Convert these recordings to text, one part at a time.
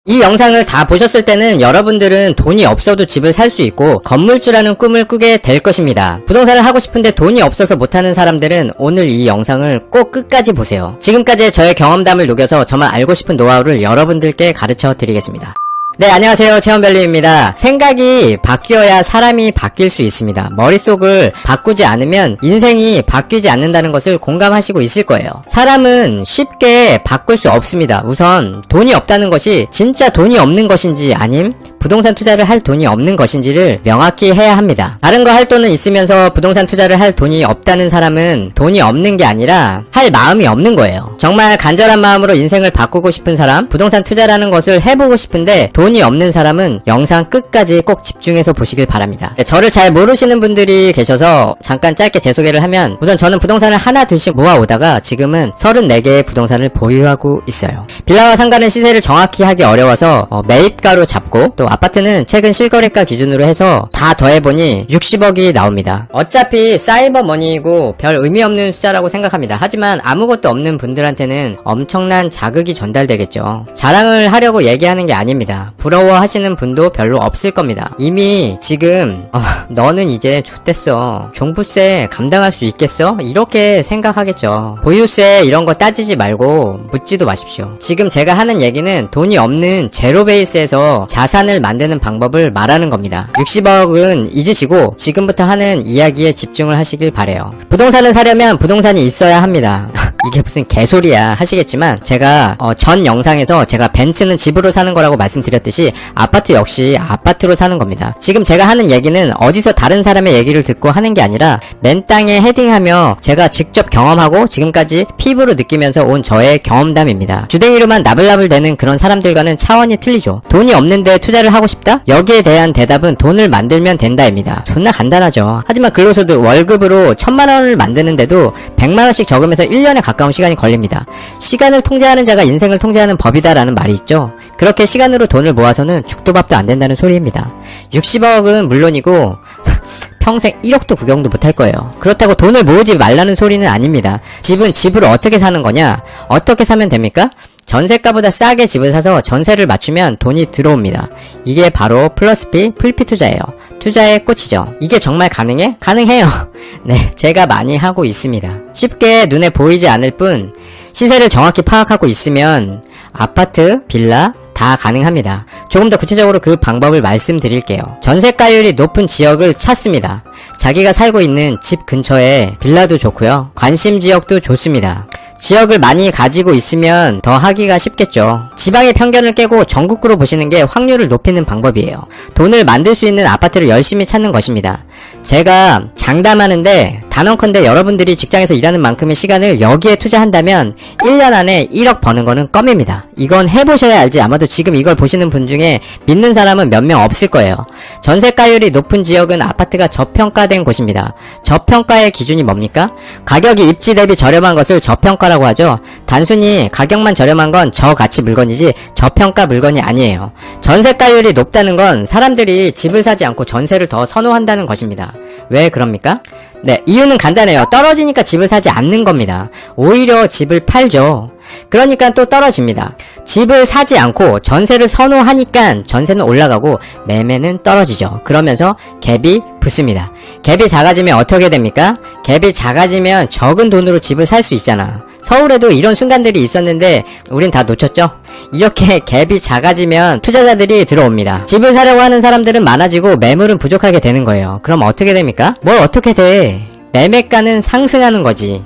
이 영상을 다 보셨을 때는 여러분들은 돈이 없어도 집을 살 수 있고 건물주라는 꿈을 꾸게 될 것입니다. 부동산을 하고 싶은데 돈이 없어서 못하는 사람들은 오늘 이 영상을 꼭 끝까지 보세요. 지금까지의 저의 경험담을 녹여서 저만 알고 싶은 노하우를 여러분들께 가르쳐 드리겠습니다. 네, 안녕하세요. 체험별님입니다. 생각이 바뀌어야 사람이 바뀔 수 있습니다. 머릿속을 바꾸지 않으면 인생이 바뀌지 않는다는 것을 공감하시고 있을 거예요. 사람은 쉽게 바꿀 수 없습니다. 우선 돈이 없다는 것이 진짜 돈이 없는 것인지 아님 부동산 투자를 할 돈이 없는 것인지를 명확히 해야 합니다. 다른 거 할 돈은 있으면서 부동산 투자를 할 돈이 없다는 사람은 돈이 없는 게 아니라 할 마음이 없는 거예요. 정말 간절한 마음으로 인생을 바꾸고 싶은 사람, 부동산 투자라는 것을 해보고 싶은데 돈이 없는 사람은 영상 끝까지 꼭 집중해서 보시길 바랍니다. 저를 잘 모르시는 분들이 계셔서 잠깐 짧게 제 소개를 하면, 우선 저는 부동산을 하나 둘씩 모아오다가 지금은 34개의 부동산을 보유하고 있어요. 빌라와 상가는 시세를 정확히 하기 어려워서 매입가로 잡고, 또 아파트는 최근 실거래가 기준으로 해서 다 더해보니 60억이 나옵니다. 어차피 사이버머니이고 별 의미 없는 숫자라고 생각합니다. 하지만 아무것도 없는 분들한테는 엄청난 자극이 전달되겠죠. 자랑을 하려고 얘기하는 게 아닙니다. 부러워하시는 분도 별로 없을 겁니다. 이미 지금 너는 이제 좆됐어, 종부세 감당할 수 있겠어? 이렇게 생각하겠죠. 보유세 이런 거 따지지 말고 묻지도 마십시오. 지금 제가 하는 얘기는 돈이 없는 제로 베이스에서 자산을 만드는 방법을 말하는 겁니다. 60억은 잊으시고 지금부터 하는 이야기에 집중을 하시길 바래요. 부동산을 사려면 부동산이 있어야 합니다. 이게 무슨 개소리야 하시겠지만, 제가 전 영상에서 제가 벤츠는 집으로 사는 거라고 말씀드렸듯이 아파트 역시 아파트로 사는 겁니다. 지금 제가 하는 얘기는 어디서 다른 사람의 얘기를 듣고 하는 게 아니라 맨 땅에 헤딩하며 제가 직접 경험하고 지금까지 피부로 느끼면서 온 저의 경험담입니다. 주댕이로만 나불나불 대는 그런 사람들과는 차원이 틀리죠. 돈이 없는데 투자를 하고 싶다? 여기에 대한 대답은 돈을 만들면 된다입니다. 존나 간단하죠. 하지만 근로소득 월급으로 1000만원을 만드는데도 100만원씩 적으면서 1년에 가까운 시간이 걸립니다. 시간을 통제하는 자가 인생을 통제하는 법이다라는 말이 있죠. 그렇게 시간으로 돈을 모아서는 죽도 밥도 안 된다는 소리입니다. 60억은 물론이고 평생 1억도 구경도 못할 거예요. 그렇다고 돈을 모으지 말라는 소리는 아닙니다. 집은 집으로 어떻게 사는 거냐? 어떻게 사면 됩니까? 전세가보다 싸게 집을 사서 전세를 맞추면 돈이 들어옵니다. 이게 바로 플러스피, 풀피 투자예요. 투자의 꽃이죠. 이게 정말 가능해? 가능해요. 네, 제가 많이 하고 있습니다. 쉽게 눈에 보이지 않을 뿐 시세를 정확히 파악하고 있으면 아파트, 빌라 다 가능합니다. 조금 더 구체적으로 그 방법을 말씀드릴게요. 전세가율이 높은 지역을 찾습니다. 자기가 살고 있는 집 근처에 빌라도 좋고요, 관심 지역도 좋습니다. 지역을 많이 가지고 있으면 더 하기가 쉽겠죠. 지방의 편견을 깨고 전국구로 보시는 게 확률을 높이는 방법이에요. 돈을 만들 수 있는 아파트를 열심히 찾는 것입니다. 제가 장담하는데 단언컨대 여러분들이 직장에서 일하는 만큼의 시간을 여기에 투자한다면 1년 안에 1억 버는 거는 껌입니다. 이건 해보셔야 알지 아마도 지금 이걸 보시는 분 중에 믿는 사람은 몇 명 없을 거예요. 전세가율이 높은 지역은 아파트가 저평가된 곳입니다. 저평가의 기준이 뭡니까? 가격이 입지 대비 저렴한 것을 저평가라고 하죠. 단순히 가격만 저렴한 건 저가치 물건이지 저평가 물건이 아니에요. 전세가율이 높다는 건 사람들이 집을 사지 않고 전세를 더 선호한다는 것입니다. 왜 그럽니까? 네, 이유는 간단해요. 떨어지니까 집을 사지 않는 겁니다. 오히려 집을 팔죠. 그러니까 또 떨어집니다. 집을 사지 않고 전세를 선호하니까 전세는 올라가고 매매는 떨어지죠. 그러면서 갭이 붙습니다. 갭이 작아지면 어떻게 됩니까? 갭이 작아지면 적은 돈으로 집을 살 수 있잖아. 서울에도 이런 순간들이 있었는데 우린 다 놓쳤죠? 이렇게 갭이 작아지면 투자자들이 들어옵니다. 집을 사려고 하는 사람들은 많아지고 매물은 부족하게 되는 거예요. 그럼 어떻게 됩니까? 뭘 어떻게 돼? 매매가는 상승하는 거지.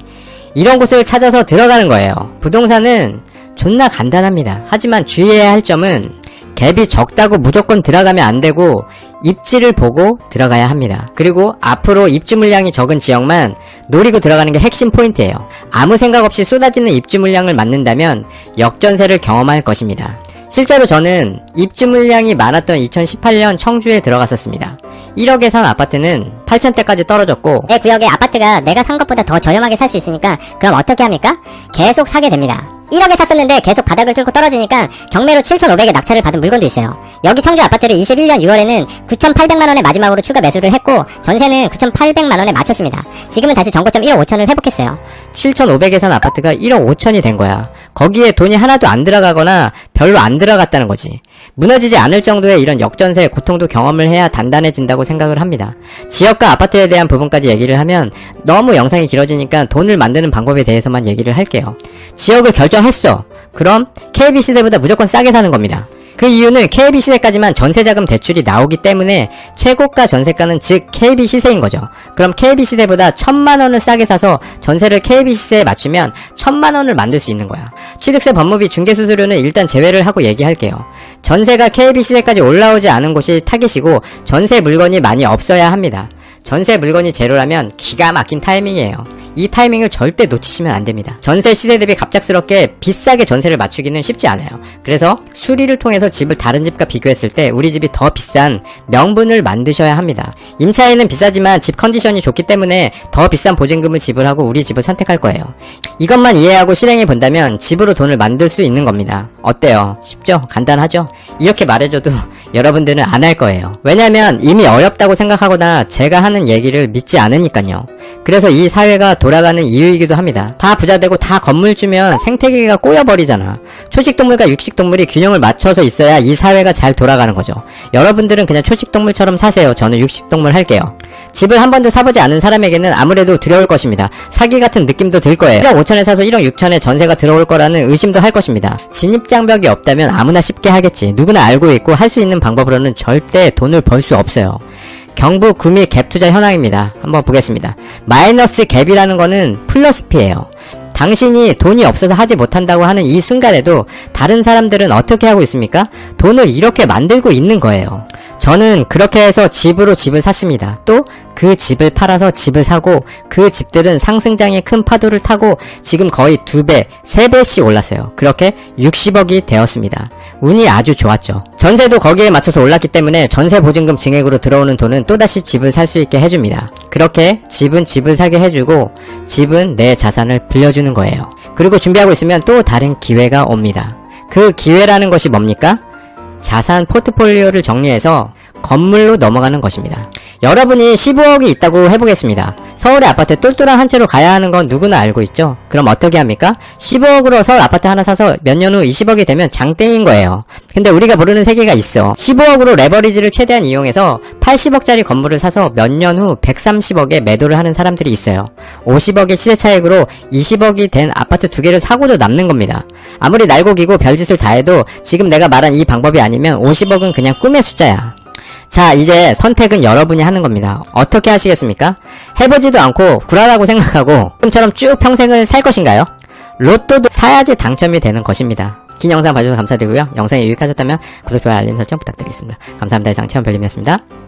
이런 곳을 찾아서 들어가는 거예요. 부동산은 존나 간단합니다. 하지만 주의해야 할 점은 갭이 적다고 무조건 들어가면 안 되고 입지를 보고 들어가야 합니다. 그리고 앞으로 입주 물량이 적은 지역만 노리고 들어가는 게 핵심 포인트예요. 아무 생각 없이 쏟아지는 입주 물량을 맞는다면 역전세를 경험할 것입니다. 실제로 저는 입주 물량이 많았던 2018년 청주에 들어갔었습니다. 1억에 산 아파트는 8천대까지 떨어졌고, 내 구역의 아파트가 내가 산 것보다 더 저렴하게 살 수 있으니까 그럼 어떻게 합니까? 계속 사게 됩니다. 1억에 샀었는데 계속 바닥을 뚫고 떨어지니까 경매로 7,500에 낙찰을 받은 물건도 있어요. 여기 청주 아파트를 21년 6월에는 9,800만원에 마지막으로 추가 매수를 했고 전세는 9,800만원에 맞췄습니다. 지금은 다시 전고점 1억 5천을 회복했어요. 7,500에 산 아파트가 1억 5천이 된 거야. 거기에 돈이 하나도 안 들어가거나 별로 안 들어갔다는 거지. 무너지지 않을 정도의 이런 역전세의 고통도 경험을 해야 단단해진다고 생각을 합니다. 지역과 아파트에 대한 부분까지 얘기를 하면 너무 영상이 길어지니까 돈을 만드는 방법에 대해서만 얘기를 할게요. 지역을 결정했어. 그럼 KB시대보다 무조건 싸게 사는 겁니다. 그 이유는 KB시세까지만 전세자금 대출이 나오기 때문에 최고가 전세가는 즉 KB시세인 거죠. 그럼 KB시세보다 1,000만원을 싸게 사서 전세를 KB시세에 맞추면 1,000만원을 만들 수 있는 거야. 취득세 법무비 중개수수료는 일단 제외를 하고 얘기할게요. 전세가 KB시세까지 올라오지 않은 곳이 타깃이고 전세 물건이 많이 없어야 합니다. 전세 물건이 제로라면 기가 막힌 타이밍이에요. 이 타이밍을 절대 놓치시면 안됩니다. 전세 시세 대비 갑작스럽게 비싸게 전세를 맞추기는 쉽지 않아요. 그래서 수리를 통해서 집을 다른 집과 비교했을 때 우리 집이 더 비싼 명분을 만드셔야 합니다. 임차인은 비싸지만 집 컨디션이 좋기 때문에 더 비싼 보증금을 지불하고 우리 집을 선택할 거예요. 이것만 이해하고 실행해 본다면 집으로 돈을 만들 수 있는 겁니다. 어때요? 쉽죠? 간단하죠? 이렇게 말해줘도 여러분들은 안 할 거예요. 왜냐면 이미 어렵다고 생각하거나 제가 하는 얘기를 믿지 않으니까요. 그래서 이 사회가 돌아가는 이유이기도 합니다. 다 부자되고 다 건물 주면 생태계가 꼬여버리잖아. 초식동물과 육식동물이 균형을 맞춰서 있어야 이 사회가 잘 돌아가는 거죠. 여러분들은 그냥 초식동물처럼 사세요. 저는 육식동물 할게요. 집을 한 번도 사보지 않은 사람에게는 아무래도 두려울 것입니다. 사기 같은 느낌도 들 거예요. 1억 5천에 사서 1억 6천에 전세가 들어올 거라는 의심도 할 것입니다. 진입장벽이 없다면 아무나 쉽게 하겠지. 누구나 알고 있고 할 수 있는 방법으로는 절대 돈을 벌 수 없어요. 경부 구미 갭 투자 현황입니다. 한번 보겠습니다. 마이너스 갭이라는 거는 플러스 P예요. 당신이 돈이 없어서 하지 못한다고 하는 이 순간에도 다른 사람들은 어떻게 하고 있습니까? 돈을 이렇게 만들고 있는 거예요. 저는 그렇게 해서 집으로 집을 샀습니다. 또 그 집을 팔아서 집을 사고 그 집들은 상승장의 큰 파도를 타고 지금 거의 2배, 3배씩 올랐어요. 그렇게 60억이 되었습니다. 운이 아주 좋았죠. 전세도 거기에 맞춰서 올랐기 때문에 전세 보증금 증액으로 들어오는 돈은 또다시 집을 살 수 있게 해줍니다. 그렇게 집은 집을 사게 해주고 집은 내 자산을 빌려주는 거예요. 그리고 준비하고 있으면 또 다른 기회가 옵니다. 그 기회라는 것이 뭡니까? 자산 포트폴리오를 정리해서 건물로 넘어가는 것입니다. 여러분이 15억이 있다고 해보겠습니다. 서울의 아파트 똘똘한 한 채로 가야 하는 건 누구나 알고 있죠? 그럼 어떻게 합니까? 15억으로 서울 아파트 하나 사서 몇 년 후 20억이 되면 장땡인 거예요. 근데 우리가 모르는 세계가 있어. 15억으로 레버리지를 최대한 이용해서 80억짜리 건물을 사서 몇 년 후 130억에 매도를 하는 사람들이 있어요. 50억의 시세 차익으로 20억이 된 아파트 2개를 사고도 남는 겁니다. 아무리 날고기고 별짓을 다 해도 지금 내가 말한 이 방법이 아니면 50억은 그냥 꿈의 숫자야. 자, 이제 선택은 여러분이 하는 겁니다. 어떻게 하시겠습니까? 해보지도 않고 구라라고 생각하고 지금처럼 쭉 평생을 살 것인가요? 로또도 사야지 당첨이 되는 것입니다. 긴 영상 봐주셔서 감사드리고요. 영상이 유익하셨다면 구독, 좋아요, 알림 설정 부탁드리겠습니다. 감사합니다. 이상 체험별님이었습니다.